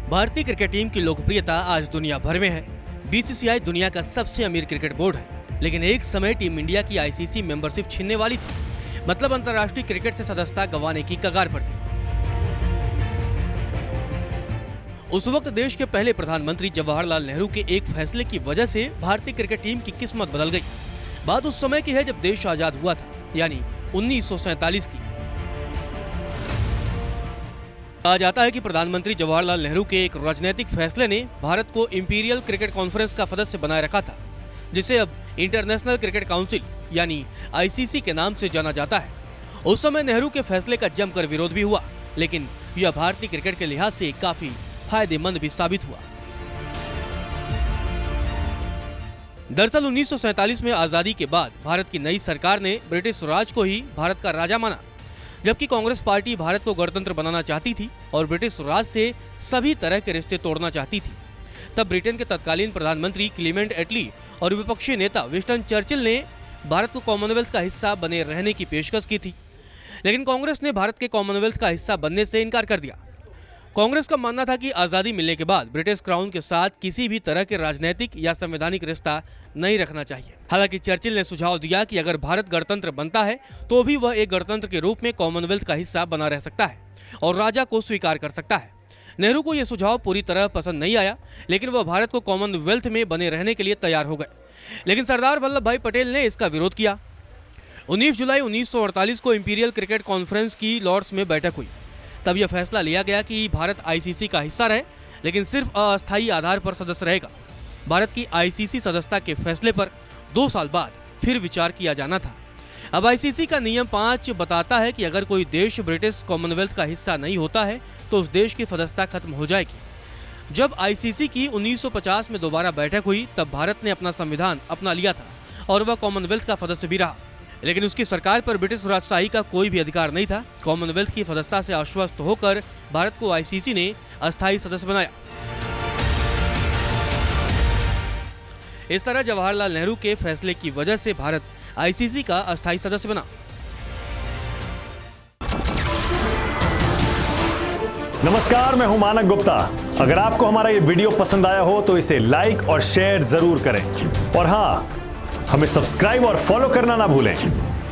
भारतीय cricket team की लोकप्रियता आज दुनिया भर में है। बीसीसीआई दुनिया का सबसे अमीर क्रिकेट बोर्ड है, लेकिन एक समय टीम इंडिया की आईसीसी मेंबरशिप छीनने वाली थी, मतलब अंतर्राष्ट्रीय क्रिकेट से सदस्यता गंवाने की कगार पर थी। उस वक्त देश के पहले प्रधानमंत्री जवाहरलाल नेहरू के एक फैसले की वजह से भारतीय क्रिकेट टीम की किस्मत बदल गई। बात उस समय की है जब देश आजाद हुआ था, यानी 1947 की। कहा जाता है कि प्रधानमंत्री जवाहरलाल नेहरू के एक राजनीतिक फैसले ने भारत को इंपीरियल क्रिकेट कॉन्फ्रेंस का सदस्य बनाए रखा था, जिसे अब इंटरनेशनल क्रिकेट काउंसिल यानी आईसीसी के नाम से जाना जाता है। उस समय नेहरू के फैसले का जमकर विरोध भी हुआ, लेकिन यह भारतीय क्रिकेट के लिहाज से काफी फायदेमंद भी साबित हुआ। दरअसल 1947 में आजादी के बाद भारत की नई सरकार ने ब्रिटिश राज को ही भारत का राजा माना, जबकि कांग्रेस पार्टी भारत को गणतंत्र बनाना चाहती थी और ब्रिटिश राज से सभी तरह के रिश्ते तोड़ना चाहती थी। तब ब्रिटेन के तत्कालीन प्रधानमंत्री क्लीमेंट एटली और विपक्षी नेता विंस्टन चर्चिल ने भारत को कॉमनवेल्थ का हिस्सा बने रहने की पेशकश की थी, लेकिन कांग्रेस ने भारत के कॉमनवेल्थ का हिस्सा बनने से इनकार कर दिया। कांग्रेस का मानना था कि आजादी मिलने के बाद ब्रिटिश क्राउन के साथ किसी भी तरह के राजनीतिक या संवैधानिक रिश्ता नहीं रखना चाहिए। हालांकि चर्चिल ने सुझाव दिया कि अगर भारत गणतंत्र बनता है तो भी वह एक गणतंत्र के रूप में कॉमनवेल्थ का हिस्सा बना रह सकता है और राजा को स्वीकार कर सकता है। नेहरू को यह सुझाव पूरी तरह पसंद नहीं आया, लेकिन वह भारत को कॉमनवेल्थ में बने रहने के लिए तैयार हो गए। लेकिन सरदार वल्लभ भाई पटेल ने इसका विरोध किया। 19 जुलाई 1948 को इंपीरियल क्रिकेट कॉन्फ्रेंस की लॉर्ड्स में बैठक हुई। तब यह फैसला लिया गया कि भारत आईसीसी का हिस्सा रहे, लेकिन सिर्फ अस्थायी आधार पर सदस्य रहेगा। भारत की आईसीसी सदस्यता के फैसले पर 2 साल बाद फिर विचार किया जाना था। अब आईसीसी का नियम 5 बताता है कि अगर कोई देश ब्रिटिश कॉमनवेल्थ का हिस्सा नहीं होता है तो उस देश की सदस्यता खत्म हो जाएगी। जब आईसीसी की 1950 में दोबारा बैठक हुई, तब भारत ने अपना संविधान अपना लिया था और वह कॉमनवेल्थ का सदस्य भी रहा, लेकिन उसकी सरकार पर ब्रिटिश राजशाही का कोई भी अधिकार नहीं था। कॉमनवेल्थ की सदस्यता से आश्वस्त होकर भारत को आईसीसी ने अस्थायी सदस्य बनाया। इस तरह जवाहरलाल नेहरू के फैसले की वजह से भारत आईसीसी का अस्थायी सदस्य बना। नमस्कार, मैं हूं मानक गुप्ता। अगर आपको हमारा ये वीडियो पसंद आया हो तो इसे लाइक और शेयर जरूर करें, और हाँ, हमें सब्सक्राइब और फॉलो करना ना भूलें,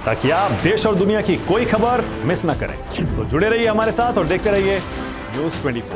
ताकि आप देश और दुनिया की कोई खबर मिस ना करें। तो जुड़े रहिए हमारे साथ और देखते रहिए न्यूज़ 24।